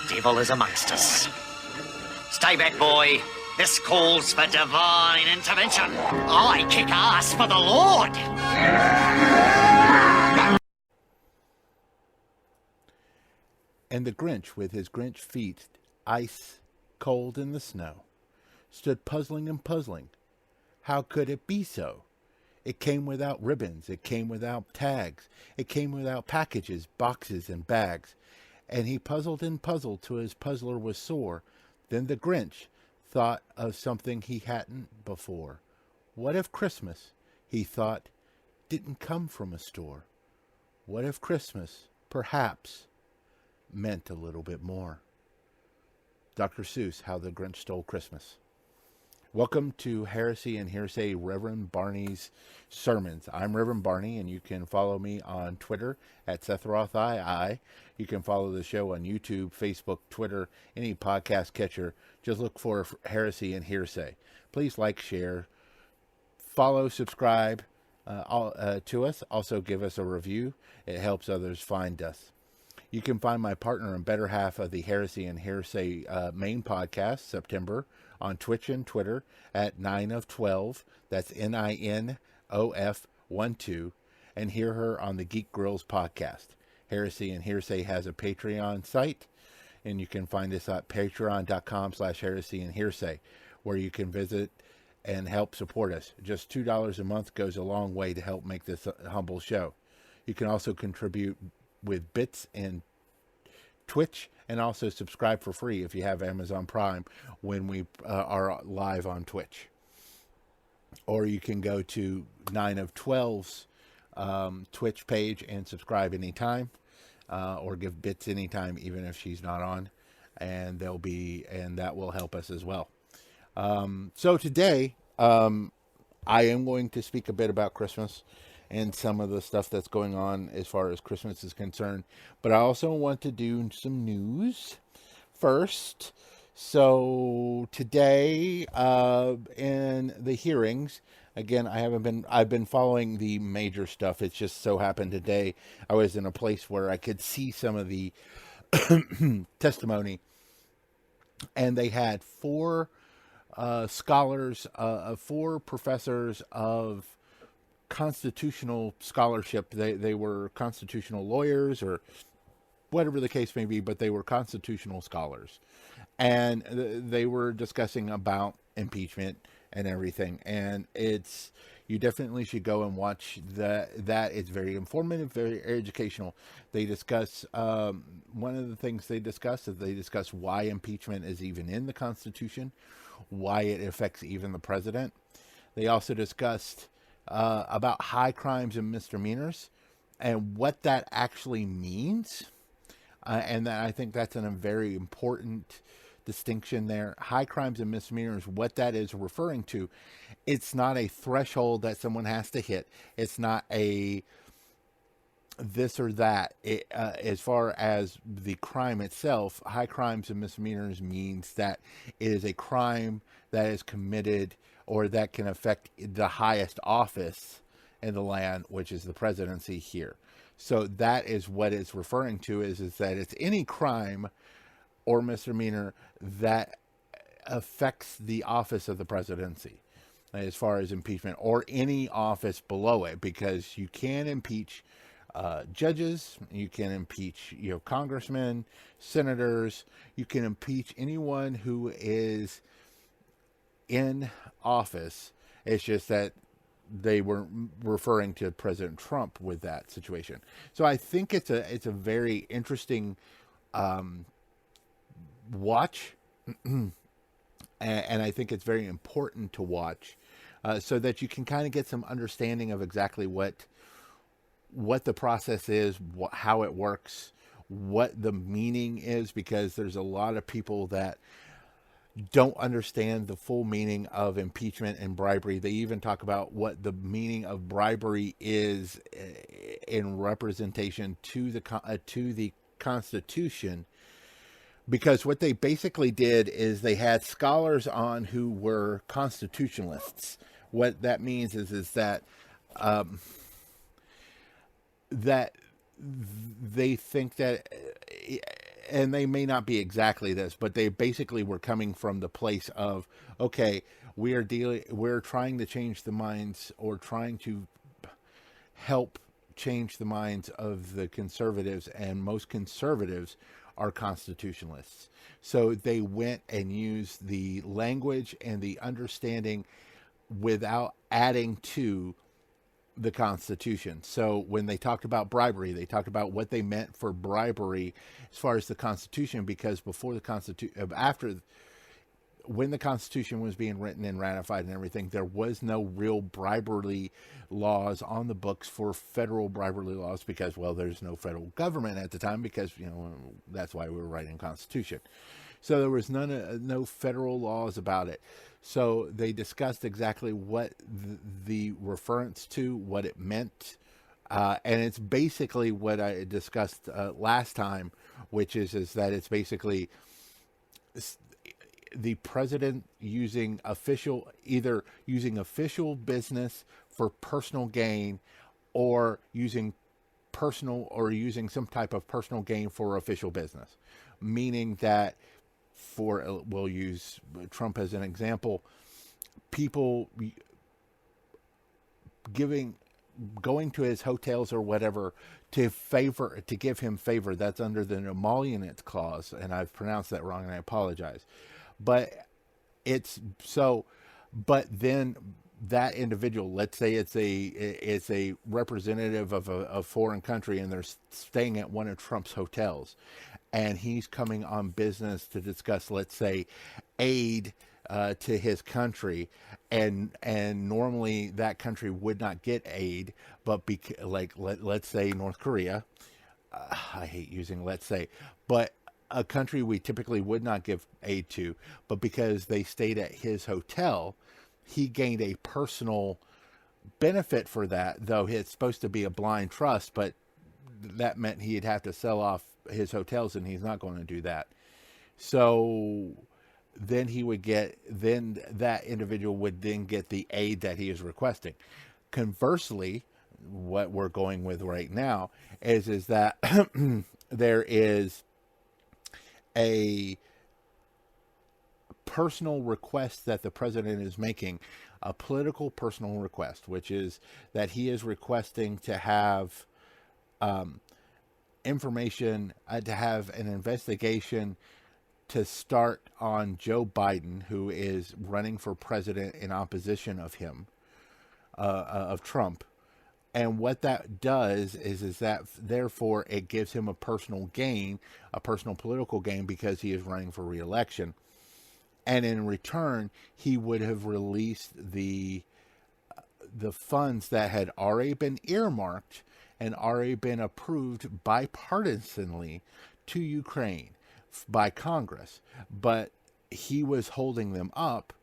devil is amongst us. Stay back, boy. This calls for divine intervention. I kick ass for the Lord. And the Grinch, with his Grinch-feet, ice cold in the snow, stood puzzling and puzzling. How could it be so? It came without ribbons, it came without tags, it came without packages, boxes, and bags. And he puzzled and puzzled till his puzzler was sore. Then the Grinch thought of something he hadn't before. What if Christmas, he thought, didn't come from a store? What if Christmas, perhaps, meant a little bit more? Dr. Seuss, How the Grinch Stole Christmas. Welcome to Heresy and Hearsay, Reverend Barney's Sermons. I'm Reverend Barney, and you can follow me on Twitter at SethRothII. You can follow the show on YouTube, Facebook, Twitter, any podcast catcher. Just look for Heresy and Hearsay. Please like, share, follow, subscribe to us. Also give us a review. It helps others find us. You can find my partner and better half of the Heresy and Hearsay main podcast, September, on Twitch and Twitter at 9 of 12. That's NINOF12. And hear her on the Geek Grills podcast. Heresy and Hearsay has a Patreon site, and you can find us at patreon.com/heresy and hearsay, where you can visit and help support us. Just $2 a month goes a long way to help make this a humble show. You can also contribute with bits and Twitch, and also subscribe for free if you have Amazon Prime when we are live on Twitch. Or you can go to 9 of 12's Twitch page and subscribe anytime, or give bits anytime, even if she's not on, and that will help us as well. So today, I am going to speak a bit about Christmas and some of the stuff that's going on as far as Christmas is concerned. But I also want to do some news first. So today, in the hearings, again, I've been following the major stuff. It's just so happened today I was in a place where I could see some of the testimony. And they had four scholars, four professors of constitutional scholarship. They were constitutional lawyers or whatever the case may be, but they were constitutional scholars, and they were discussing about impeachment and everything. And you definitely should go and watch that. It's very informative, very educational. They discuss one of the things they discuss is why impeachment is even in the Constitution, why it affects even the president. They also discussed about high crimes and misdemeanors and what that actually means. And I think that's a very important distinction there. High crimes and misdemeanors, what that is referring to, it's not a threshold that someone has to hit. It's not a this or that. As far as the crime itself, high crimes and misdemeanors means that it is a crime that is committed or that can affect the highest office in the land, which is the presidency here. So that is what it's referring to, is that it's any crime or misdemeanor that affects the office of the presidency, as far as impeachment, or any office below it, because you can impeach judges, you can impeach congressmen, senators, you can impeach anyone who is in office. It's just that they were referring to President Trump with that situation. So I think it's a very interesting watch, and I think it's very important to watch, so that you can kind of get some understanding of exactly what the process is, how it works, what the meaning is, because there's a lot of people that don't understand the full meaning of impeachment and bribery. They even talk about what the meaning of bribery is in representation to the Constitution, because what they basically did is they had scholars on who were constitutionalists. What that means is that that they think that and they may not be exactly this, but they basically were coming from the place of, okay, we're trying to change the minds, or trying to help change the minds of the conservatives, and most conservatives are constitutionalists. So they went and used the language and the understanding without adding to the Constitution. So when they talked about bribery, they talked about what they meant for bribery as far as the Constitution, because before the Constitution, when the Constitution was being written and ratified and everything, there was no real bribery laws on the books for federal bribery laws, because, well, there's no federal government at the time, because, that's why we were writing Constitution. So there was no federal laws about it. So they discussed exactly what the reference to, what it meant. And it's basically what I discussed last time, which is that it's basically the president either using official business for personal gain, or using some type of personal gain for official business. Meaning that, we'll use Trump as an example, people going to his hotels or whatever to give him favor. That's under the emolument clause, and I've pronounced that wrong, and I apologize. But then that individual, let's say it's a representative of a foreign country, and they're staying at one of Trump's hotels, and he's coming on business to discuss, let's say, aid to his country, and normally that country would not get aid, but let's say North Korea. I hate using let's say, but a country we typically would not give aid to, but because they stayed at his hotel, he gained a personal benefit for that, though it's supposed to be a blind trust, but that meant he'd have to sell off his hotels, and he's not going to do that. So then that individual would then get the aid that he is requesting. Conversely, what we're going with right now is that there is a personal request that the president is making, a political personal request, which is that he is requesting to have information, to have an investigation to start on Joe Biden, who is running for president in opposition of him, of Trump. And what that does is that, therefore, it gives him a personal gain, a personal political gain, because he is running for re-election. And in return, he would have released the funds that had already been earmarked and already been approved bipartisanly to Ukraine by Congress. But he was holding them up,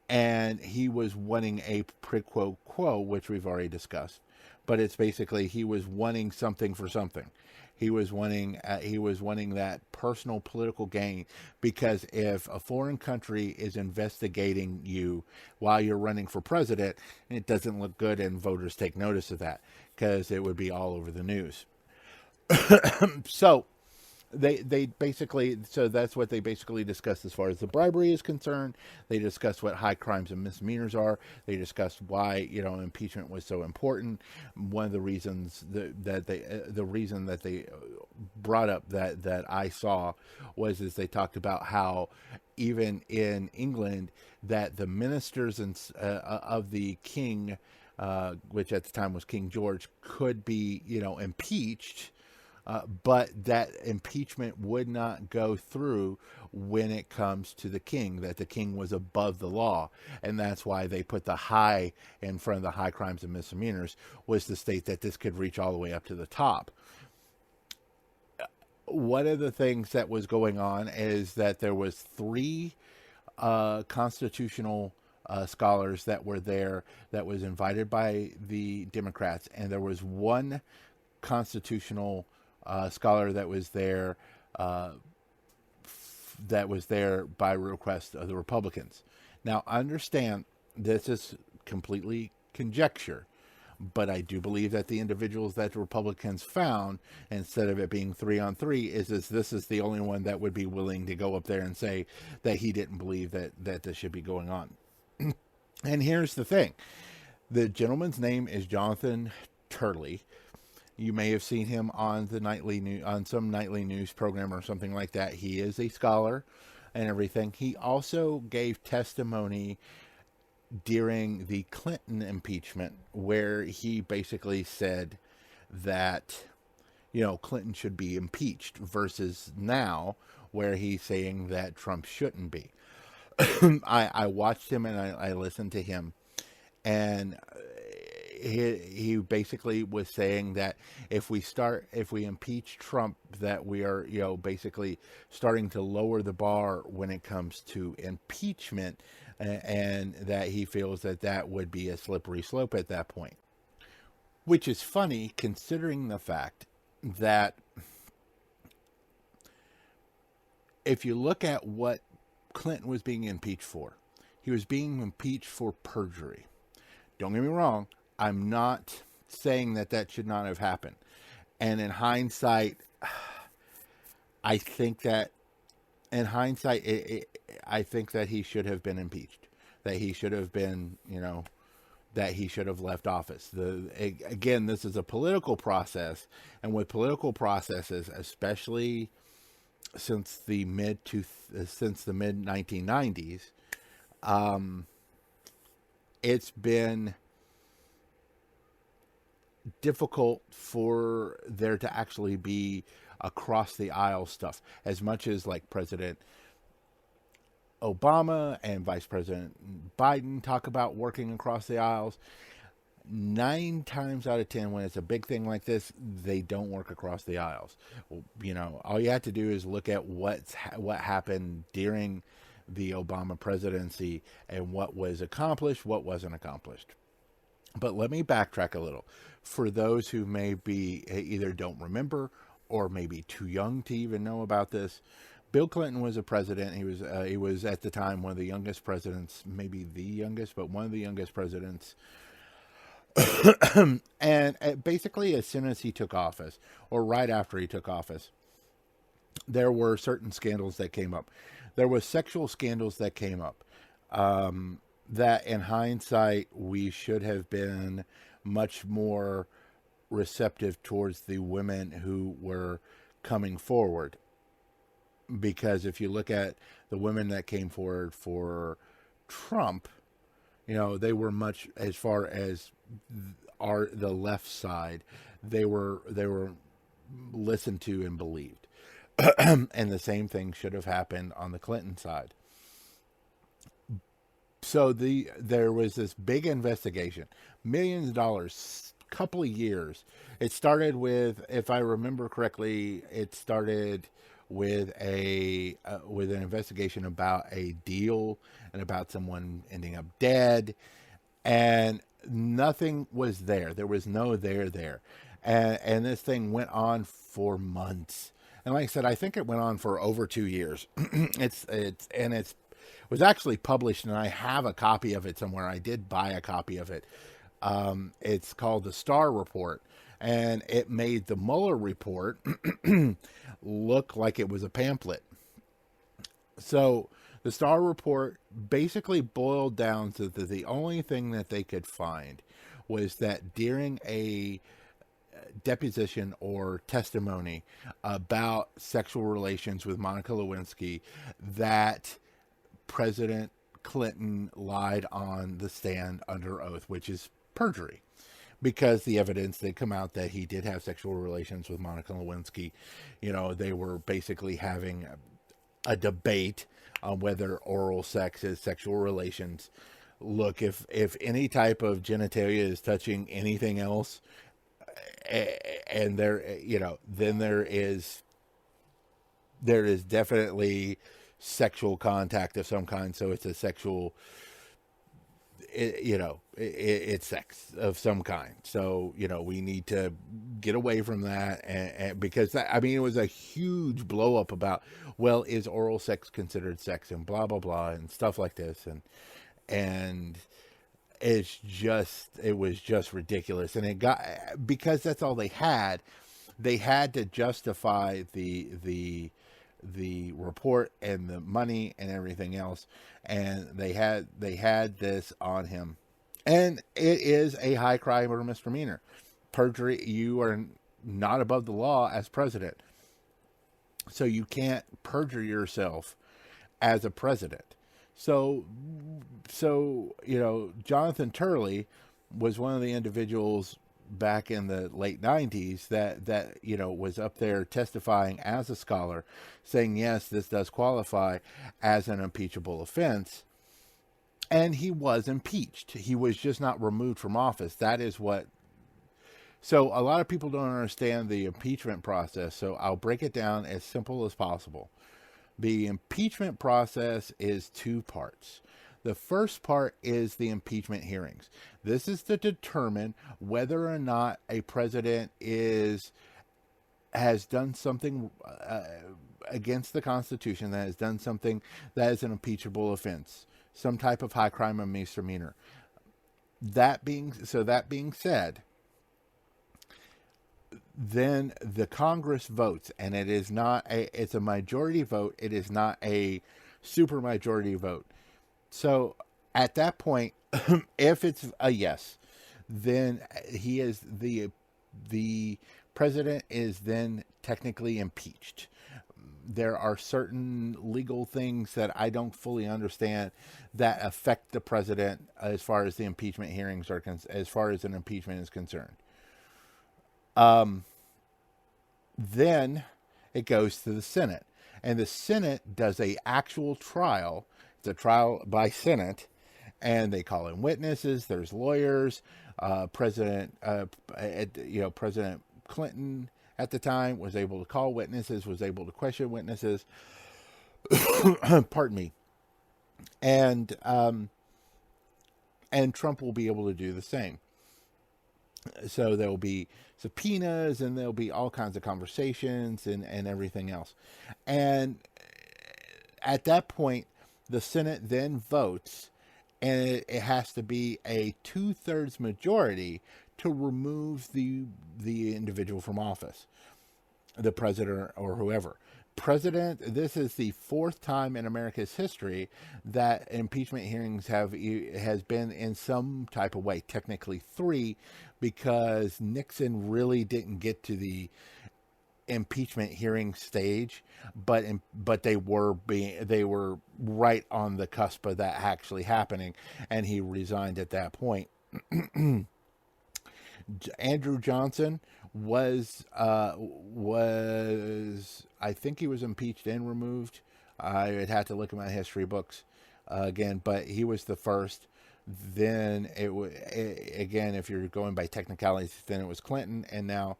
and he was wanting a quid pro quo, which we've already discussed. But it's basically, he was wanting something for something. He was wanting that personal political gain, because if a foreign country is investigating you while you're running for president, it doesn't look good, and voters take notice of that, because it would be all over the news. So they basically, so that's what they basically discussed as far as the bribery is concerned. They discussed what high crimes and misdemeanors are. They discussed why, impeachment was so important. One of the reasons the reason that they brought up that I saw was they talked about how even in England, that the ministers of the king, which at the time was King George, could be, impeached. But that impeachment would not go through when it comes to the king, that the king was above the law. And that's why they put the high in front of the high crimes and misdemeanors, was to state that this could reach all the way up to the top. One of the things that was going on is that there was 3 constitutional scholars that were there, that was invited by the Democrats, and there was 1 constitutional scholar that was there by request of the Republicans. Now, understand, this is completely conjecture, But I do believe that the individuals that the Republicans found, instead of it being 3-on-3, is this is the only one that would be willing to go up there and say that he didn't believe that this should be going on. And here's the thing. The gentleman's name is Jonathan Turley. You may have seen him on some nightly news program or something like that. He is a scholar and everything. He also gave testimony during the Clinton impeachment, where he basically said that, Clinton should be impeached, versus now where he's saying that Trump shouldn't be. I watched him and I listened to him, and he basically was saying that if we impeach Trump, that we are, basically starting to lower the bar when it comes to impeachment, and that he feels that would be a slippery slope at that point. Which is funny, considering the fact that if you look at what Clinton was being impeached for, he was being impeached for perjury. Don't get me wrong, I'm not saying that should not have happened. And in hindsight, I think that he should have been impeached. That he should have been, that he should have left office. Again, this is a political process, and with political processes, especially since the mid 1990s, it's been difficult for there to actually be across the aisle stuff, as much as like President Obama and Vice President Biden talk about working across the aisles. 9 times out of 10, when it's a big thing like this, they don't work across the aisles. All you have to do is look at what happened during the Obama presidency and what was accomplished, what wasn't accomplished. But let me backtrack a little. For those who may be either don't remember or maybe too young to even know about this, Bill Clinton was a president. He was at the time one of the youngest presidents, maybe the youngest, but one of the youngest presidents. And basically, as soon as he took office, or right after he took office, there were certain scandals that came up. There was sexual scandals that came up. That in hindsight, we should have been much more receptive towards the women who were coming forward. Because if you look at the women that came forward for Trump, they were much, as far as the left side, they were listened to and believed. And the same thing should have happened on the Clinton side. So there was this big investigation, millions of dollars, couple of years. It started with, if I remember correctly, with an investigation about a deal and about someone ending up dead, and nothing was there. There was no there. And this thing went on for months. And like I said, I think it went on for over 2 years. It was actually published, and I have a copy of it somewhere. I did buy a copy of it. It's called the Starr Report, and it made the Mueller report look like it was a pamphlet. So the Starr Report basically boiled down to the only thing that they could find was that during a deposition or testimony about sexual relations with Monica Lewinsky, that President Clinton lied on the stand under oath, which is perjury, because the evidence did come out that he did have sexual relations with Monica Lewinsky. They were basically having a debate on whether oral sex is sexual relations. Look, if any type of genitalia is touching anything else, and then there is definitely sexual contact of some kind. So it's a sexual, it's sex of some kind. So, we need to get away from that. And because it was a huge blow up about, well, is oral sex considered sex, and blah, blah, blah, and stuff like this. And it was just ridiculous. And it got, because that's all they had to justify the report and the money and everything else. And they had this on him. And it is a high crime or misdemeanor. Perjury, you are not above the law as president. So you can't perjure yourself as a president. So Jonathan Turley was one of the individuals back in the late 90s that was up there testifying as a scholar, saying, yes, this does qualify as an impeachable offense. And he was impeached. He was just not removed from office. That is what... So a lot of people don't understand the impeachment process, so I'll break it down as simple as possible. The impeachment process is two parts. The first part is the impeachment hearings. This is to determine whether or not a president has done something against the Constitution, that has done something that is an impeachable offense, some type of high crime or misdemeanor. That being said, then the Congress votes, and it's a majority vote. It is not a supermajority vote. So at that point, if it's a yes, then the president is then technically impeached. There are certain legal things that I don't fully understand that affect the president as far as the impeachment hearings are as far as an impeachment is concerned. Then it goes to the Senate, and the Senate does a actual trial. It's a trial by Senate, and they call in witnesses. There's lawyers. President Clinton at the time was able to call witnesses, was able to question witnesses. Pardon me. And Trump will be able to do the same. So there'll be subpoenas, and there'll be all kinds of conversations and everything else. And at that point, the Senate then votes, and it has to be a 2/3 majority to remove the individual from office, the president or whoever. This is the fourth time in America's history that impeachment hearings has been in some type of way. Technically 3, because Nixon really didn't get to the impeachment hearing stage, but they were right on the cusp of that actually happening, and he resigned at that point. Andrew Johnson was I think he was impeached and removed. I would have to look at my history books again, but he was the first. Then again, if you're going by technicalities, then it was Clinton, and now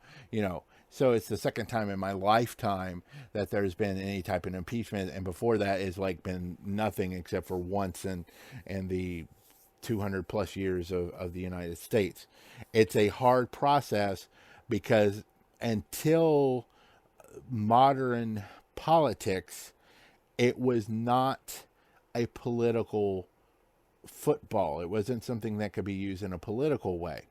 so it's the second time in my lifetime that there's been any type of impeachment, and before that is been nothing except for once in the 200 plus years of the United States. It's a hard process because until modern politics, it was not a political football. It wasn't something that could be used in a political way.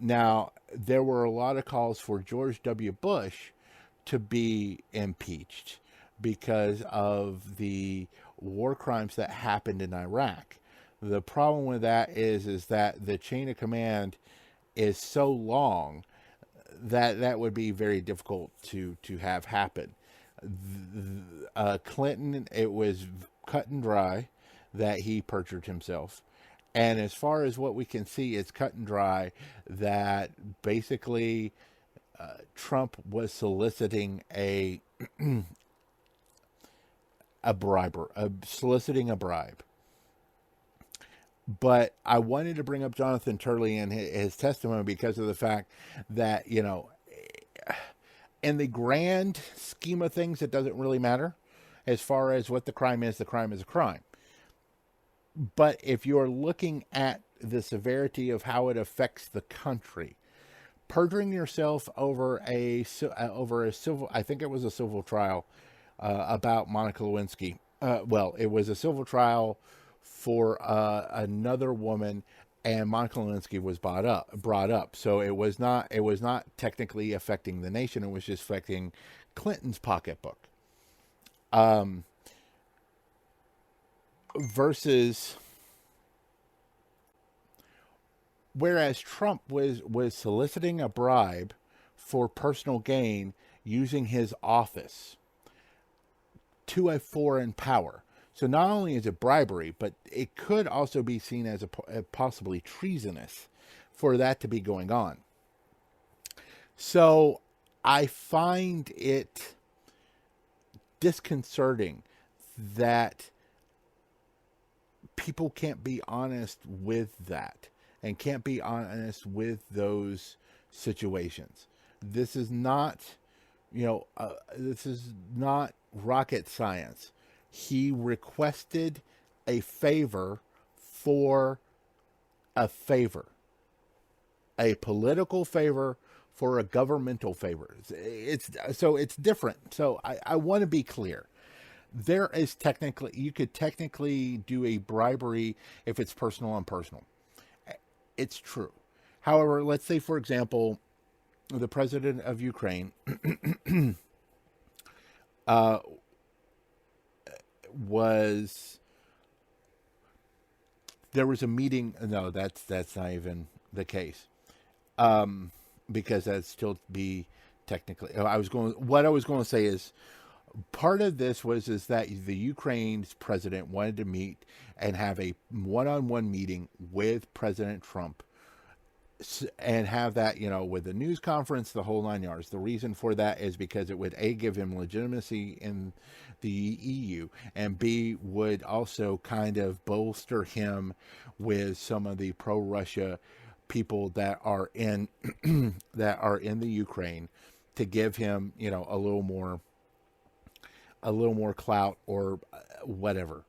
Now, there were a lot of calls for George W. Bush to be impeached because of the war crimes that happened in Iraq. The problem with that is that the chain of command is so long that would be very difficult to have happen. Clinton, it was cut and dry that he perjured himself. And as far as what we can see, it's cut and dry that basically Trump was soliciting a bribe. But I wanted to bring up Jonathan Turley and his testimony because of the fact that, in the grand scheme of things, it doesn't really matter. As far as what the crime is a crime. But if you're looking at the severity of how it affects the country, perjuring yourself over a civil, I think it was a civil trial about Monica Lewinsky. It was a civil trial for another woman, and Monica Lewinsky was brought up. So it was not technically affecting the nation. It was just affecting Clinton's pocketbook. Versus, whereas Trump was soliciting a bribe for personal gain using his office to a foreign power. So not only is it bribery, but it could also be seen as a possibly treasonous for that to be going on. So I find it disconcerting that people can't be honest with that and can't be honest with those situations. This is not, this is not rocket science. He requested a favor for a favor, a political favor for a governmental favor. It's different. So I want to be clear. There is you could technically do a bribery if it's personal on personal. It's true. However, let's say, for example, the president of Ukraine there was a meeting. No, that's not even the case. Because that'd still be technically, what I was going to say is, part of this is that the Ukraine's president wanted to meet and have a one-on-one meeting with President Trump and have that, with the news conference, the whole 9 yards. The reason for that is because it would, A, give him legitimacy in the EU, and B, would also kind of bolster him with some of the pro-Russia people that are in the Ukraine, to give him, a little more clout or whatever.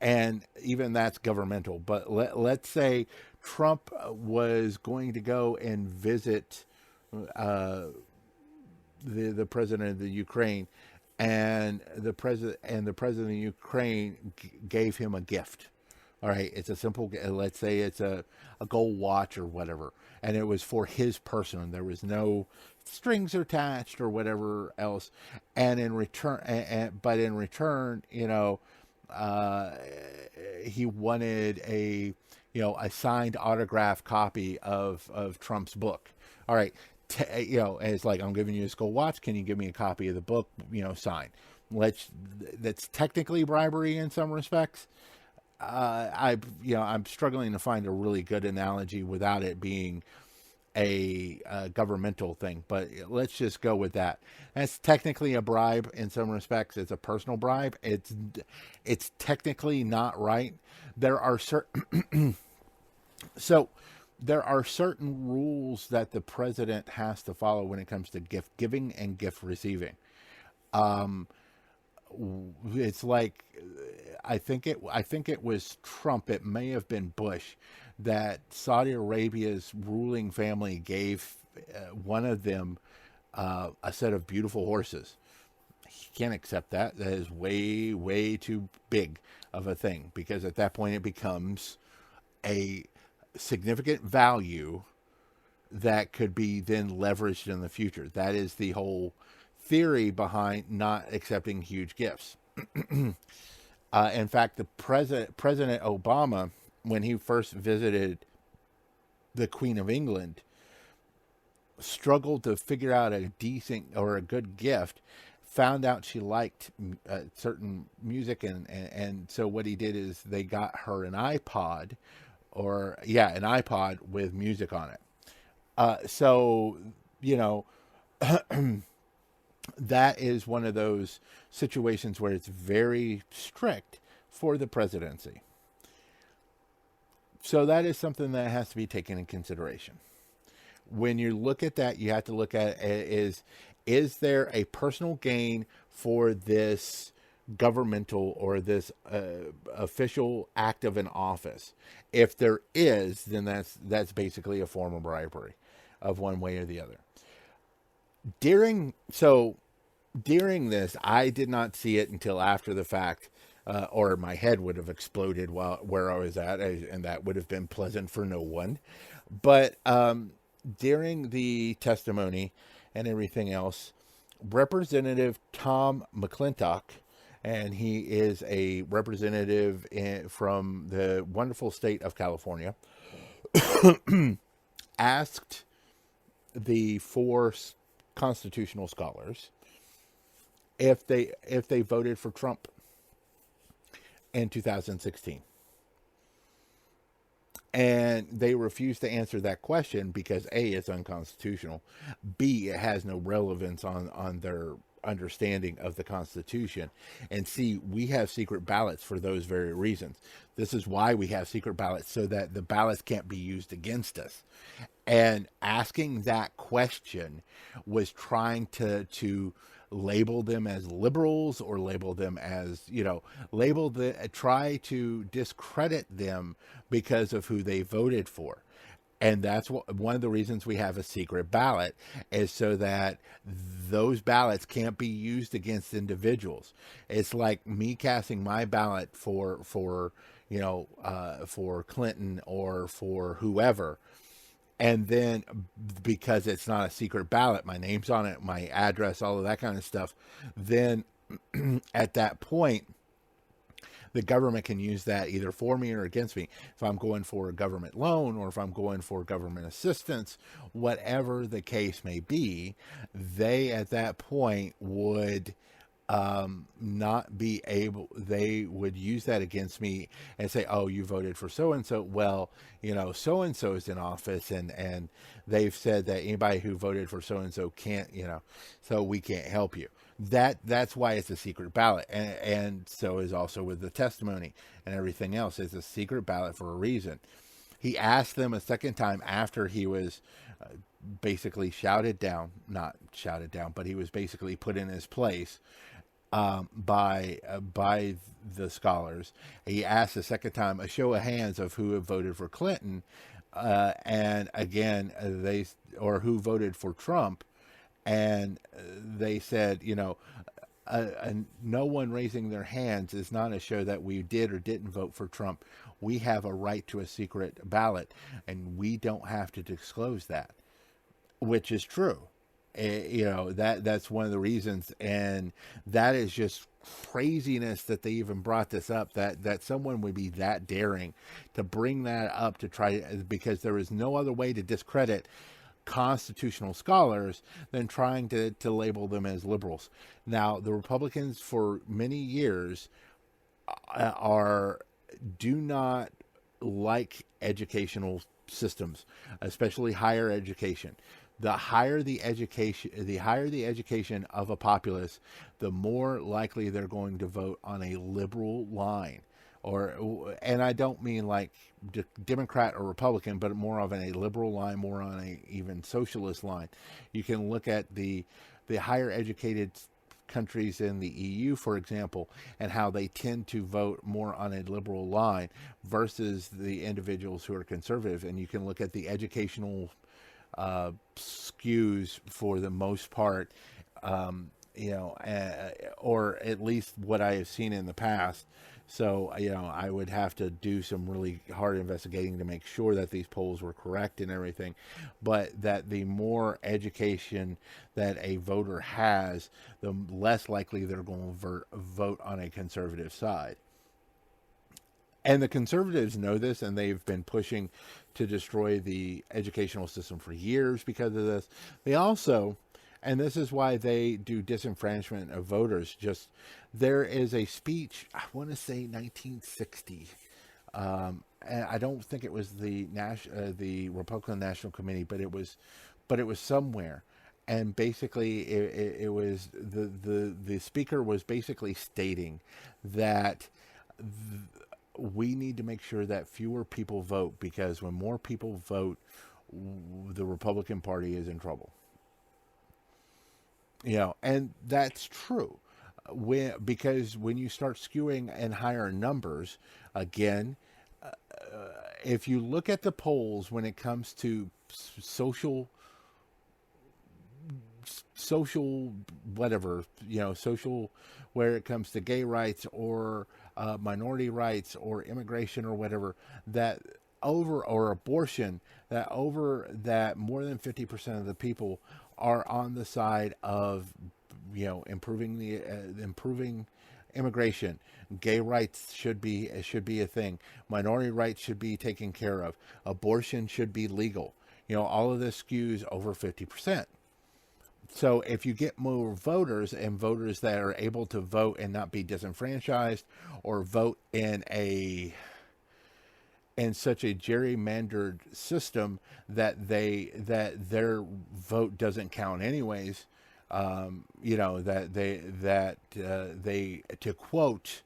And even that's governmental. But let's say Trump was going to go and visit the president of the Ukraine, and the president of Ukraine gave him a gift. All right, it's a simple, let's say it's a gold watch or whatever, and it was for his person. There was no strings attached or whatever else. And in return, he wanted a signed autographed copy of Trump's book. All right, and it's like, I'm giving you this gold watch. Can you give me a copy of the book? Signed. That's technically bribery in some respects. I'm struggling to find a really good analogy without it being a governmental thing, but let's just go with that. That's technically a bribe in some respects. It's a personal bribe. It's technically not right. There are certain there are certain rules that the president has to follow when it comes to gift giving and gift receiving. It's like, I think it was Trump, it may have been Bush, that Saudi Arabia's ruling family gave one of them a set of beautiful horses. He can't accept that. That is way, way too big of a thing, because at that point it becomes a significant value that could be then leveraged in the future. That is the whole theory behind not accepting huge gifts. In fact, the President Obama, when he first visited the Queen of England, struggled to figure out a decent or a good gift, found out she liked certain music, and so what he did is they got her an iPod, an iPod with music on it. That is one of those situations where it's very strict for the presidency. So that is something that has to be taken in consideration. When you look at that, you have to look at is there a personal gain for this governmental or this official act of an office? If there is, then that's basically a form of bribery of one way or the other. During this, I did not see it until after the fact. or my head would have exploded while where I was at, and that would have been pleasant for no one. But during the testimony and everything else, Representative Tom McClintock, and he is a representative from the wonderful state of California, asked the four constitutional scholars if they voted for Trump in 2016. And they refused to answer that question because A, it's unconstitutional, B, it has no relevance on their understanding of the Constitution, and C, we have secret ballots for those very reasons. This is why we have secret ballots, so that the ballots can't be used against us. And asking that question was trying to label them as liberals, or label them as, try to discredit them because of who they voted for. And that's one of the reasons we have a secret ballot, is so that those ballots can't be used against individuals. It's like me casting my ballot for Clinton or for whoever. And then, because it's not a secret ballot, my name's on it, my address, all of that kind of stuff, then at that point, the government can use that either for me or against me. If I'm going for a government loan, or if I'm going for government assistance, whatever the case may be, they at that point would not be able, they would use that against me and say, oh, you voted for so-and-so. Well, so-and-so is in office, and they've said that anybody who voted for so-and-so can't, so we can't help you. That's why it's a secret ballot. And so is also with the testimony and everything else. It's a secret ballot for a reason. He asked them a second time after he was basically not shouted down, but he was basically put in his place by the scholars. He asked a second time a show of hands of who had voted for Clinton, and again who voted for Trump, and they said, no one raising their hands is not a show that we did or didn't vote for Trump. We have a right to a secret ballot, and we don't have to disclose that, which is true. That's one of the reasons, and that is just craziness that they even brought this up, that someone would be that daring to bring that up, to try, because there is no other way to discredit constitutional scholars than trying to label them as liberals. Now, the Republicans for many years do not like educational systems, especially higher education. The higher the education of a populace, the more likely they're going to vote on a liberal line. And I don't mean like Democrat or Republican, but more of a liberal line, more on a even socialist line. You can look at the higher educated countries in the EU, for example, and how they tend to vote more on a liberal line versus the individuals who are conservative. And you can look at the educational skews for the most part, or at least what I have seen in the past. So, I would have to do some really hard investigating to make sure that these polls were correct and everything. But that the more education that a voter has, the less likely they're going to vote on a conservative side. And the conservatives know this, and they've been pushing to destroy the educational system for years because of this. They also, and this is why they do disenfranchisement of voters, there is a speech, I want to say 1960, and I don't think it was the Republican National Committee, but it was somewhere. And basically it was, the speaker was basically stating that we need to make sure that fewer people vote, because when more people vote, the Republican Party is in trouble. And that's true. Because when you start skewing in higher numbers, again, if you look at the polls when it comes to social social whatever, social, where it comes to gay rights or minority rights or immigration or whatever, that over, or abortion, that more than 50% of the people are on the side of improving immigration. Gay rights should be a thing. Minority rights should be taken care of. Abortion should be legal. All of this skews over 50%. So if you get more voters, and voters that are able to vote and not be disenfranchised, or vote in such a gerrymandered system that their vote doesn't count anyways, to quote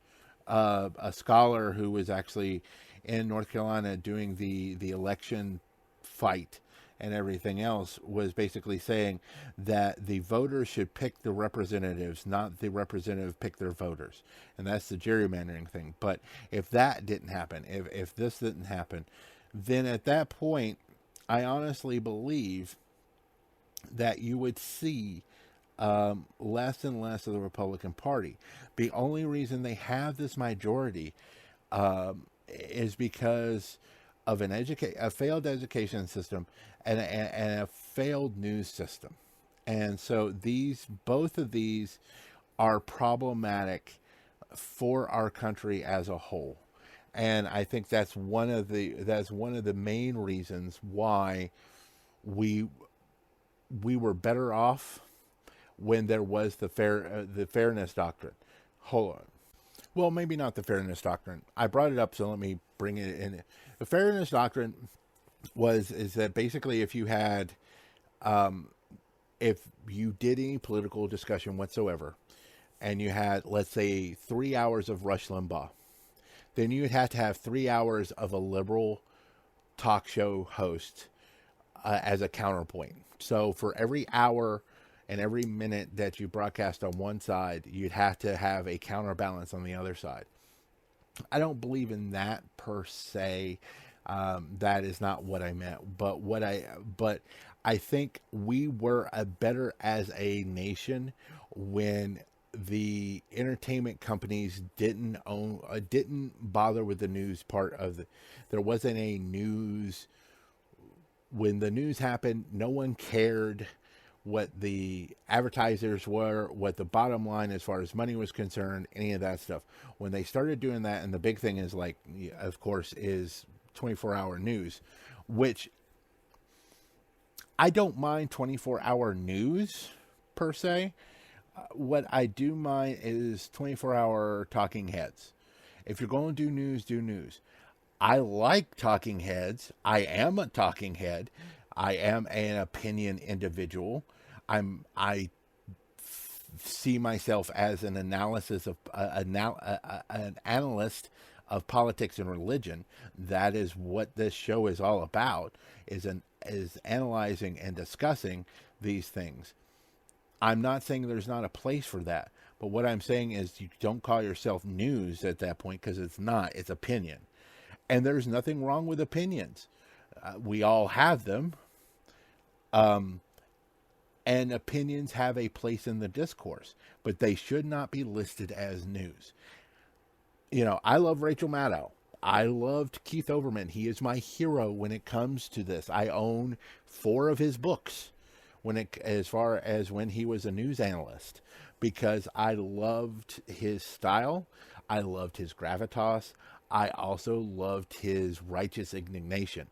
a scholar who was actually in North Carolina doing the election fight and everything else, was basically saying that the voters should pick the representatives, not the representative pick their voters. And that's the gerrymandering thing. But if that didn't happen, if this didn't happen, then at that point, I honestly believe that you would see less and less of the Republican Party. The only reason they have this majority is because of a failed education system and a failed news system. And so both of these are problematic for our country as a whole. And I think that's one of the main reasons why we were better off when there was the fairness doctrine. Hold on. Well, maybe not the fairness doctrine. I brought it up, so let me bring it in. The fairness doctrine is that basically if you had, if you did any political discussion whatsoever, and you had, let's say, 3 hours of Rush Limbaugh, then you would have to have 3 hours of a liberal talk show host as a counterpoint. So for every hour and every minute that you broadcast on one side, you'd have to have a counterbalance on the other side. I don't believe in that per se. That is not what I meant. But I think we were better as a nation when the entertainment companies didn't bother with the news part of it. There wasn't a news. When the news happened, no one cared what the advertisers were, what the bottom line as far as money was concerned, any of that stuff. When they started doing that, and the big thing is, like, of course, is 24-hour news, which I don't mind 24-hour news per se. What I do mind is 24-hour talking heads. If you're going to do news, do news. I like talking heads. I am a talking head. I am an opinion individual. I see myself as an analysis of an analyst of politics and religion. That is what this show is all about, is analyzing and discussing these things. I'm not saying there's not a place for that, but what I'm saying is you don't call yourself news at that point, because it's not. It's opinion. And there's nothing wrong with opinions. We all have them. And opinions have a place in the discourse, but they should not be listed as news. I love Rachel Maddow. I loved Keith Olbermann. He is my hero when it comes to this. I own 4 of his books as far as when he was a news analyst, because I loved his style. I loved his gravitas. I also loved his righteous indignation.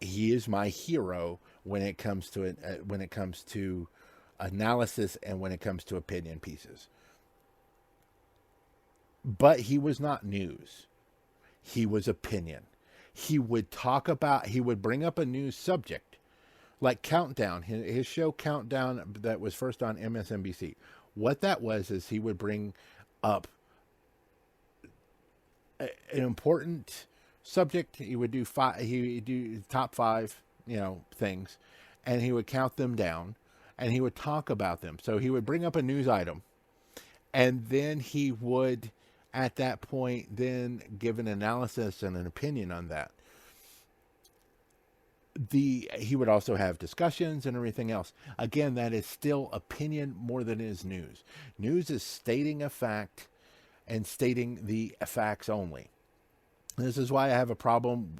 He is my hero when it comes to analysis and when it comes to opinion pieces. But he was not news. He was opinion. He would bring up a news subject, like Countdown, his show Countdown that was first on MSNBC. What that was is he would bring up an important subject. He would do top 5, things, and he would count them down, and he would talk about them. So he would bring up a news item, and then he would, at that point, then give an analysis and an opinion on that. he would also have discussions and everything else. Again, that is still opinion more than it is news. News is stating a fact and stating the facts only. This is why I have a problem,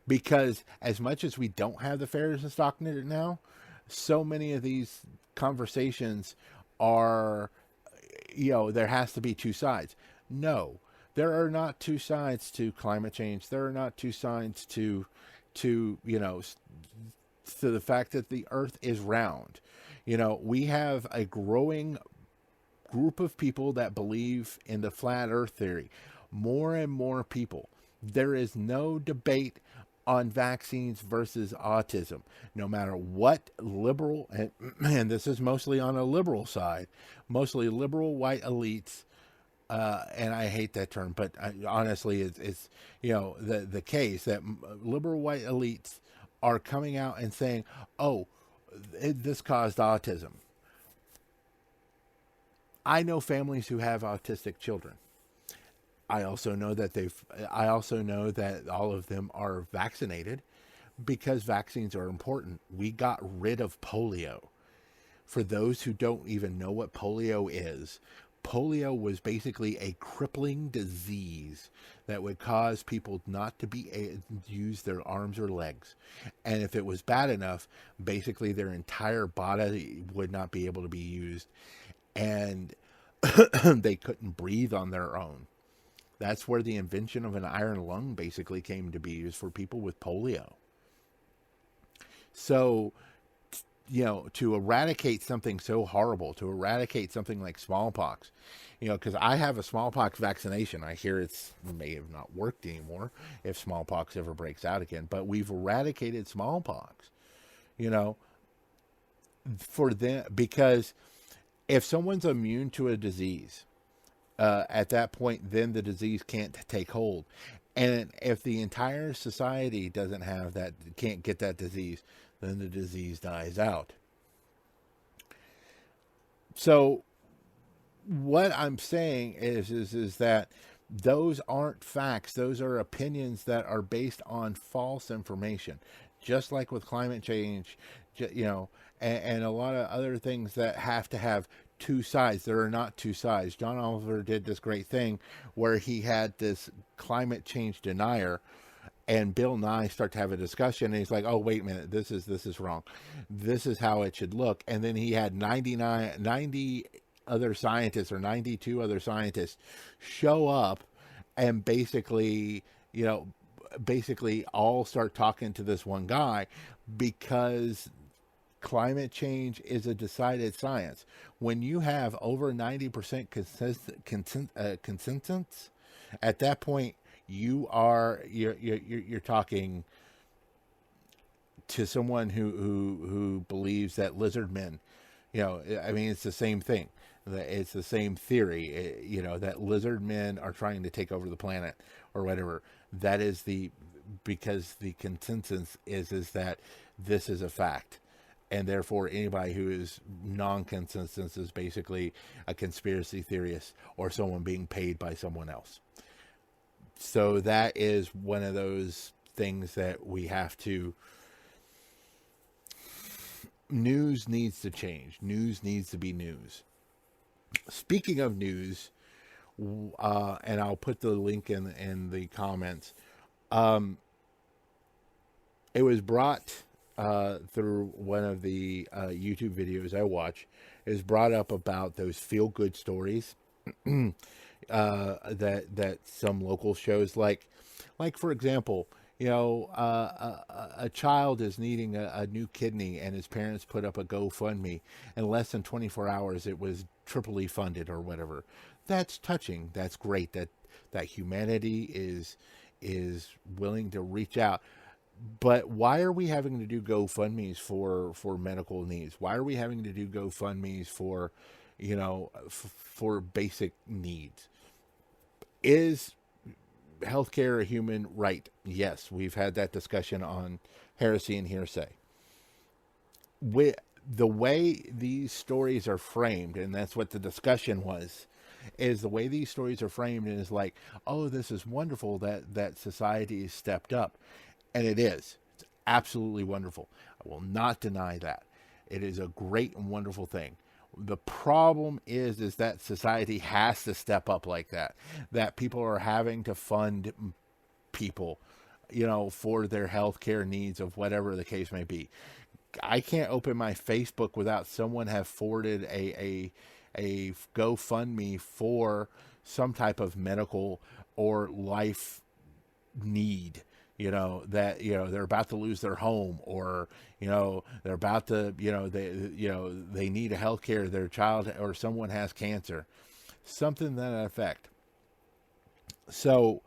because as much as we don't have the fairness and stock now, so many of these conversations are, there has to be two sides. No, there are not two sides to climate change. There are not two sides to the fact that the earth is round. We have a growing group of people that believe in the flat earth theory. More and more people. There is no debate on vaccines versus autism. No matter what liberal, and this is mostly on a liberal side, mostly liberal white elites, and I hate that term, but honestly, it's the case that liberal white elites are coming out and saying, "Oh, this caused autism." I know families who have autistic children. I also know that all of them are vaccinated because vaccines are important. We got rid of polio. For those who don't even know what polio is, polio was basically a crippling disease that would cause people not to be able to use their arms or legs. And if it was bad enough, basically their entire body would not be able to be used. And they couldn't breathe on their own. That's where the invention of an iron lung basically came to be, used for people with polio. So, to eradicate something so horrible, to eradicate something like smallpox, because I have a smallpox vaccination. I hear it may have not worked anymore if smallpox ever breaks out again, but we've eradicated smallpox, for them, because if someone's immune to a disease, at that point, then the disease can't take hold. And if the entire society doesn't have that, can't get that disease, then the disease dies out. So what I'm saying is that those aren't facts. Those are opinions that are based on false information. Just like with climate change, and a lot of other things that have to have two sides. There are not two sides. John Oliver did this great thing where he had this climate change denier and Bill Nye start to have a discussion, and he's like, "Oh, wait a minute, this is wrong. This is how it should look." And then he had 90 other scientists or 92 other scientists show up and basically all start talking to this one guy, because climate change is a decided science. When you have over 90% consensus, at that point you're talking to someone who believes that lizard men, it's the same thing. It's the same theory, that lizard men are trying to take over the planet or whatever. That is because the consensus is that this is a fact. And therefore, anybody who is non-consensus is basically a conspiracy theorist or someone being paid by someone else. So that is one of those things that we have to... News needs to change. News needs to be news. Speaking of news, and I'll put the link in the comments, it was brought... through one of the YouTube videos I watch, is brought up about those feel-good stories that some local shows, like for example, a child is needing a new kidney, and his parents put up a GoFundMe. In less than 24 hours, it was triply funded or whatever. That's touching. That's great. That humanity is willing to reach out. But why are we having to do GoFundMes for medical needs? Why are we having to do GoFundMes for, for basic needs? Is healthcare a human right? Yes, we've had that discussion on Heresy and Hearsay. The way these stories are framed, and that's what the discussion was, is the way these stories are framed is like, oh, this is wonderful that society has stepped up. And it is. It's absolutely wonderful. I will not deny that. It is a great and wonderful thing. The problem is that society has to step up like that. That people are having to fund people, for their healthcare needs of whatever the case may be. I can't open my Facebook without someone have forwarded a GoFundMe for some type of medical or life need. That they're about to lose their home, or they're about to they need a health care, their child or someone has cancer, something to that effect. So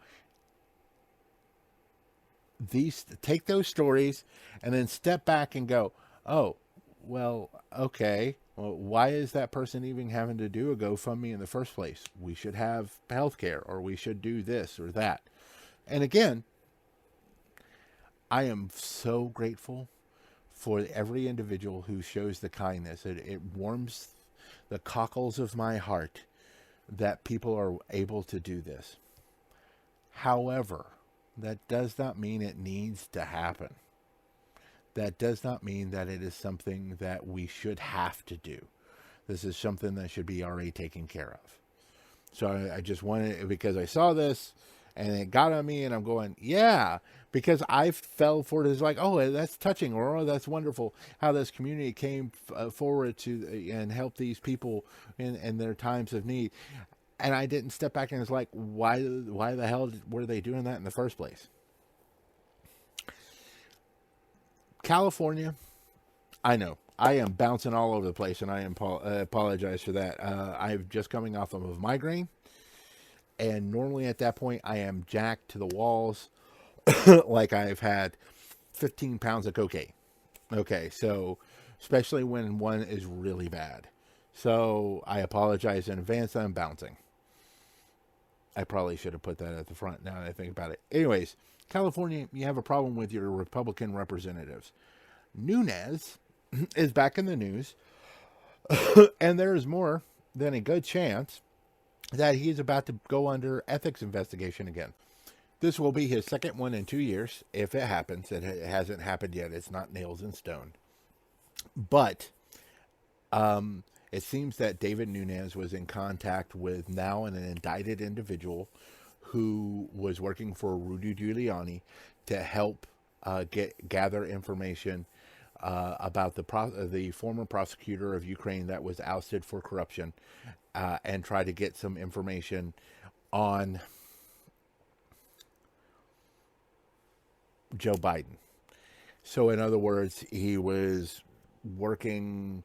take those stories and then step back and go, oh, well, okay, well, why is that person even having to do a GoFundMe in the first place? We should have health care, or we should do this or that. And again, I am so grateful for every individual who shows the kindness. It warms the cockles of my heart that people are able to do this. However, that does not mean it needs to happen. That does not mean that it is something that we should have to do. This is something that should be already taken care of. So I just wanted, because I saw this and it got on me, and I'm going, yeah, because I fell for it. It's like, oh, that's touching, or oh, that's wonderful how this community came forward to and helped these people in their times of need. And I didn't step back and was like, why the hell were they doing that in the first place? California, I know. I am bouncing all over the place, and I apologize for that. I'm just coming off of a migraine, and normally at that point, I am jacked to the walls like I've had 15 pounds of cocaine. Okay, so especially when one is really bad. So I apologize in advance that I'm bouncing. I probably should have put that at the front now that I think about it. Anyways, California, you have a problem with your Republican representatives. Nunes is back in the news, and there is more than a good chance that he's about to go under ethics investigation again. This will be his second one in 2 years, if it happens. It hasn't happened yet. It's not nails in stone. But it seems that David Nunes was in contact with now an indicted individual who was working for Rudy Giuliani to help gather information about the former prosecutor of Ukraine that was ousted for corruption, and try to get some information on Joe Biden. So in other words, he was working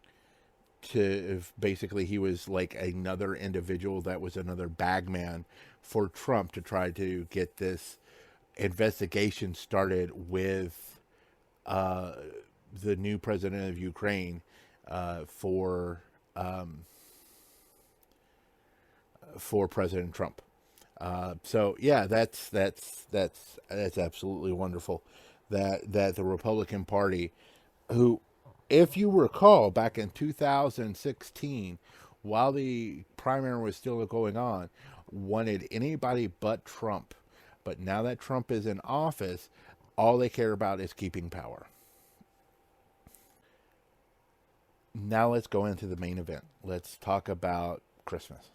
to, basically he was like another individual that was another bagman for Trump to try to get this investigation started with the new president of Ukraine for President Trump. So yeah, that's absolutely wonderful that the Republican Party, who, if you recall, back in 2016, while the primary was still going on, wanted anybody but Trump. But now that Trump is in office, all they care about is keeping power. Now let's go into the main event. Let's talk about Christmas.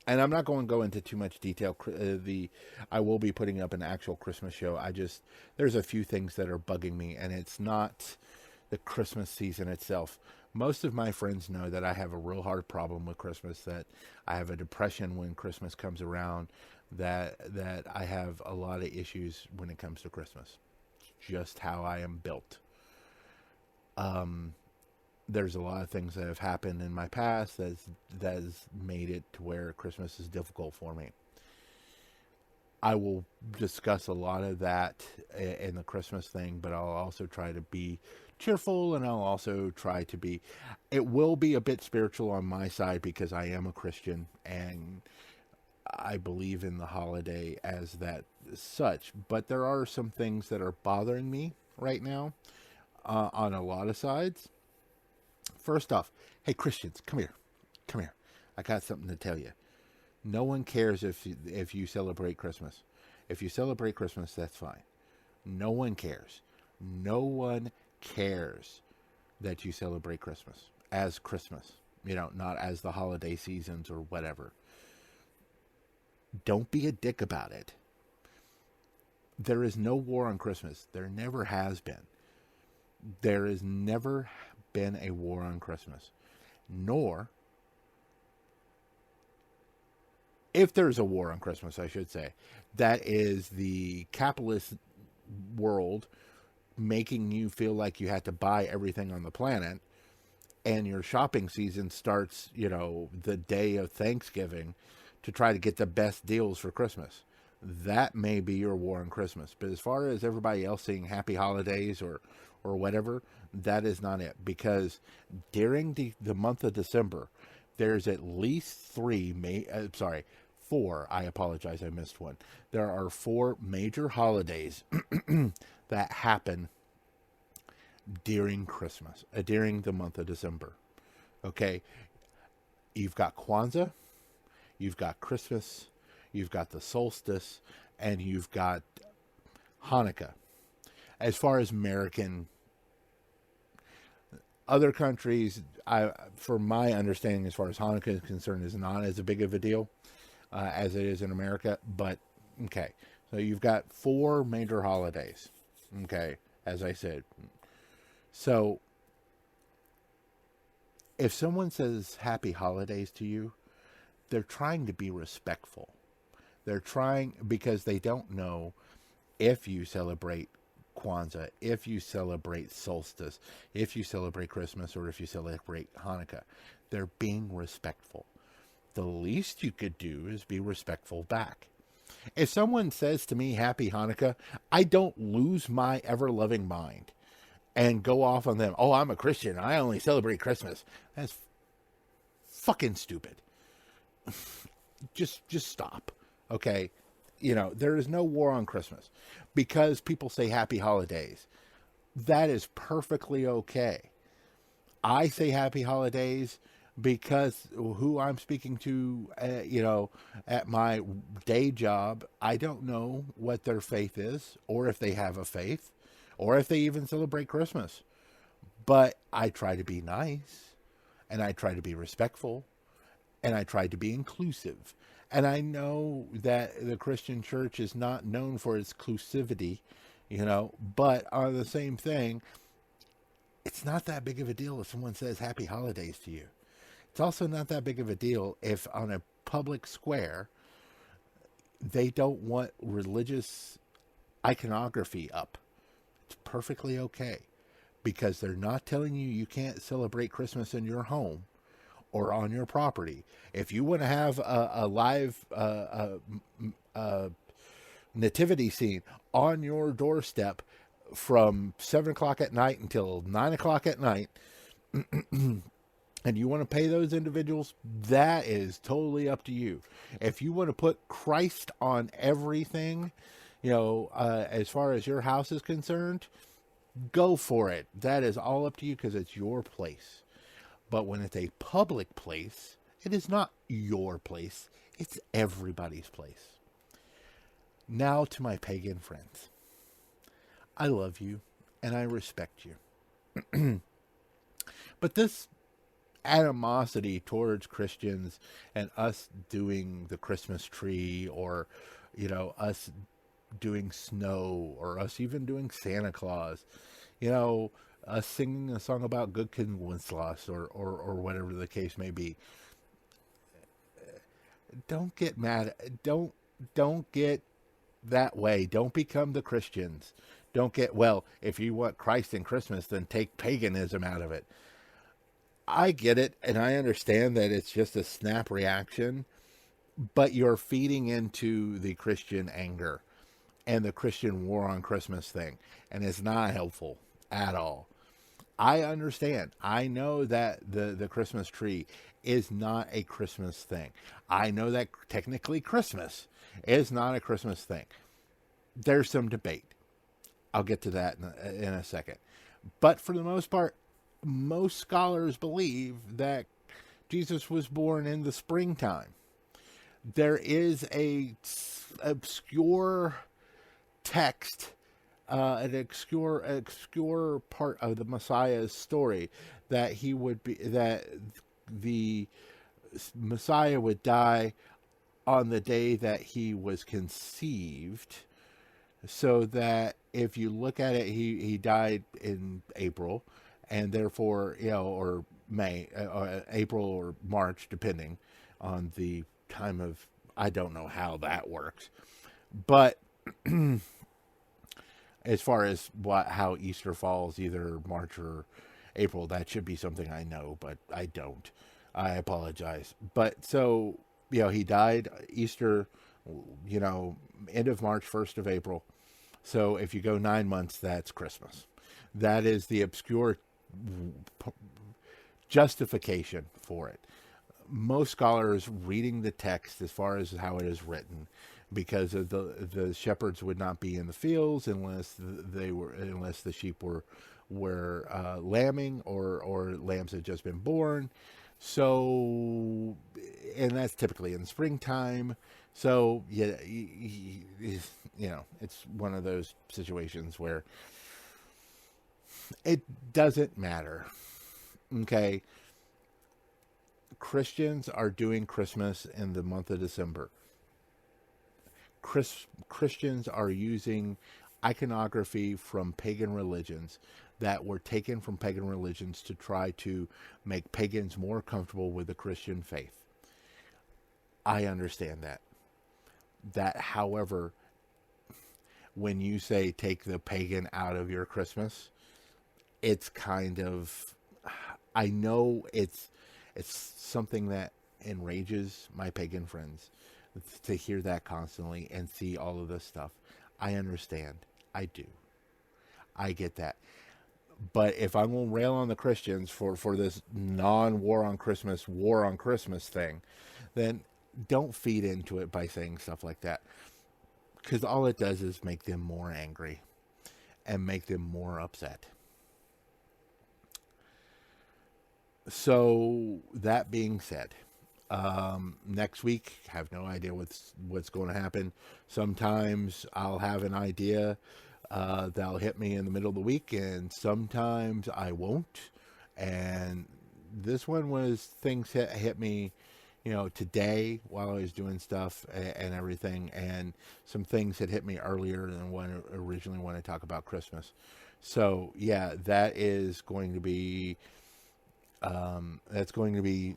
And I'm not going to go into too much detail. I will be putting up an actual Christmas show. There's a few things that are bugging me, and it's not the Christmas season itself. Most of my friends know that I have a real hard problem with Christmas, that I have a depression when Christmas comes around, that I have a lot of issues when it comes to Christmas. It's just how I am built. There's a lot of things that have happened in my past that has made it to where Christmas is difficult for me. I will discuss a lot of that in the Christmas thing, but I'll also try to be cheerful, and I'll also try to be, it will be a bit spiritual on my side because I am a Christian and I believe in the holiday as that such, but there are some things that are bothering me right now on a lot of sides. First off, hey Christians, come here. I got something to tell you. No one cares if you celebrate Christmas. If you celebrate Christmas, that's fine. No one cares. No one cares that you celebrate Christmas as Christmas, not as the holiday seasons or whatever. Don't be a dick about it. There is no war on Christmas. There never has been. There has never been a war on Christmas. Nor, if there's a war on Christmas, I should say, that is the capitalist world making you feel like you have to buy everything on the planet, and your shopping season starts, the day of Thanksgiving to try to get the best deals for Christmas. That may be your war on Christmas. But as far as everybody else saying happy holidays or whatever, that is not it. Because during the month of December, there's at least four. I apologize, I missed one. There are 4 major holidays that happen during Christmas, during the month of December. Okay? You've got Kwanzaa, you've got Christmas, you've got the solstice, and you've got Hanukkah. As far as other countries, from my understanding, as far as Hanukkah is concerned, is not as big of a deal as it is in America. But, okay. So you've got 4 major holidays. Okay. As I said. So, if someone says happy holidays to you, they're trying to be respectful. They're trying, because they don't know if you celebrate Kwanzaa, if you celebrate solstice, if you celebrate Christmas, or if you celebrate Hanukkah. They're being respectful. The least you could do is be respectful back. If someone says to me, happy Hanukkah, I don't lose my ever-loving mind and go off on them. Oh, I'm a Christian. I only celebrate Christmas. That's fucking stupid. Just stop. Okay? There is no war on Christmas. Because people say happy holidays, that is perfectly okay. I say happy holidays because who I'm speaking to, at my day job, I don't know what their faith is, or if they have a faith, or if they even celebrate Christmas. But I try to be nice, and I try to be respectful, and I try to be inclusive. And I know that the Christian church is not known for its inclusivity, but on the same thing, it's not that big of a deal if someone says happy holidays to you. It's also not that big of a deal if on a public square, they don't want religious iconography up. It's perfectly okay, because they're not telling you can't celebrate Christmas in your home or on your property. If you want to have a live nativity scene on your doorstep from 7 o'clock at night until 9 o'clock at night, and you want to pay those individuals, that is totally up to you. If you want to put Christ on everything, as far as your house is concerned, go for it. That is all up to you, because it's your place. But when it's a public place, it is not your place. It's everybody's place. Now to my pagan friends. I love you and I respect you. But this animosity towards Christians and us doing the Christmas tree, or, us doing snow, or us even doing Santa Claus, us singing a song about good kid Wenceslas, or whatever the case may be. Don't get mad. Don't get that way. Don't become the Christians. Don't get, if you want Christ and Christmas, then take paganism out of it. I get it, and I understand that it's just a snap reaction, but you're feeding into the Christian anger and the Christian war on Christmas thing, and it's not helpful at all. I understand. I know that the Christmas tree is not a Christmas thing. I know that technically Christmas is not a Christmas thing. There's some debate. I'll get to that in a second. But for the most part, most scholars believe that Jesus was born in the springtime. There is a obscure text an obscure part of the Messiah's story, that he would be that the Messiah would die on the day that he was conceived, so that if you look at it, he died in April, and therefore, or May, or April or March, depending on the time of, I don't know how that works, but as far as how Easter falls, either March or April, that should be something I know, but I don't. I apologize. But so, he died Easter, end of March, 1st of April. So if you go 9 months, that's Christmas. That is the obscure justification for it. Most scholars reading the text as far as how it is written, because of the shepherds would not be in the fields unless the sheep were lambing, or lambs had just been born. So, and that's typically in the springtime. So it's one of those situations where it doesn't matter. Okay. Christians are doing Christmas in the month of December. Christians are using iconography from pagan religions that were taken from pagan religions to try to make pagans more comfortable with the Christian faith. I understand that. However, when you say take the pagan out of your Christmas, it's kind of, I know it's something that enrages my pagan friends to hear that constantly and see all of this stuff. I understand. I do. I get that. But if I'm going to rail on the Christians for this non-war on Christmas, war on Christmas thing, then don't feed into it by saying stuff like that. Because all it does is make them more angry and make them more upset. So that being said, next week, have no idea what's going to happen. Sometimes I'll have an idea that'll hit me in the middle of the week, and sometimes I won't. And this one was things hit me, today while I was doing stuff and everything, and some things had hit me earlier than when I originally wanted to talk about Christmas. So yeah, that is going to be. That's going to be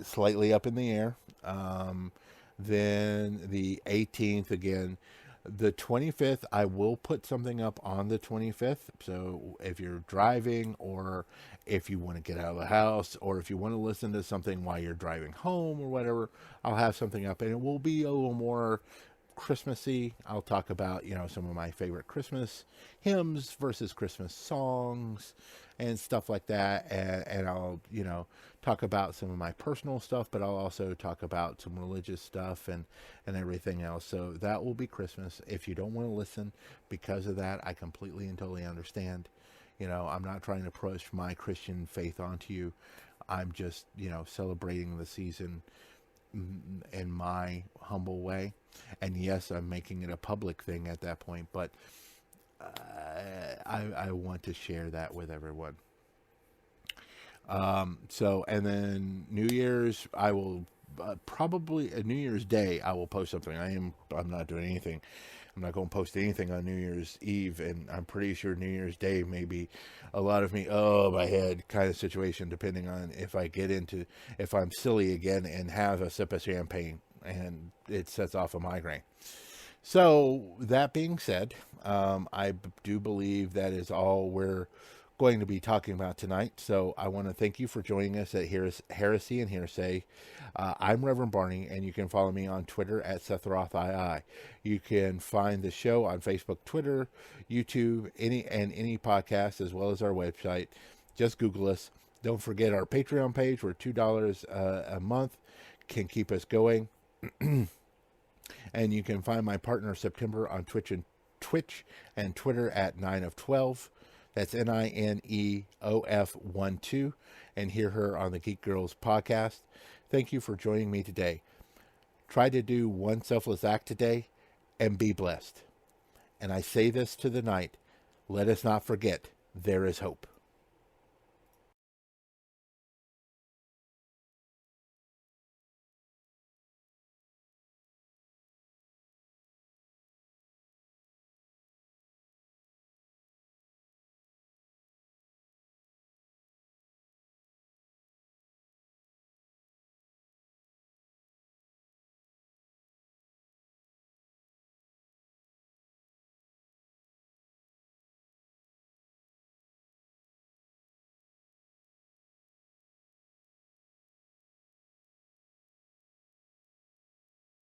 slightly up in the air. Then the 18th again. The 25th, I will put something up on the 25th. So if you're driving, or if you want to get out of the house, or if you want to listen to something while you're driving home or whatever, I'll have something up, and it will be a little more Christmassy. I'll talk about, some of my favorite Christmas hymns versus Christmas songs and stuff like that. And I'll, talk about some of my personal stuff, but I'll also talk about some religious stuff and everything else. So that will be Christmas. If you don't want to listen because of that, I completely and totally understand. I'm not trying to push my Christian faith onto you. I'm just, celebrating the season in my humble way. And yes, I'm making it a public thing at that point, but I want to share that with everyone. And then New Year's, I will probably New Year's Day, I will post something. I'm not doing anything. I'm not going to post anything on New Year's Eve, and I'm pretty sure New Year's Day may be a lot of me, my head kind of situation, depending on if I'm silly again and have a sip of champagne and it sets off a migraine. So that being said, I do believe that is all we're going to be talking about tonight. So I want to thank you for joining us at Heresy and Hearsay. I'm Reverend Barney, and you can follow me on Twitter at SethRothII. You can find the show on Facebook, Twitter, YouTube, any podcast, as well as our website. Just Google us. Don't forget our Patreon page, where $2 a month can keep us going. And you can find my partner September on Twitch and Twitter at 9 of 12. That's NINEOF12, and hear her on the Geek Girls podcast. Thank you for joining me today. Try to do one selfless act today and be blessed. And I say this to the night. let us not forget there is hope.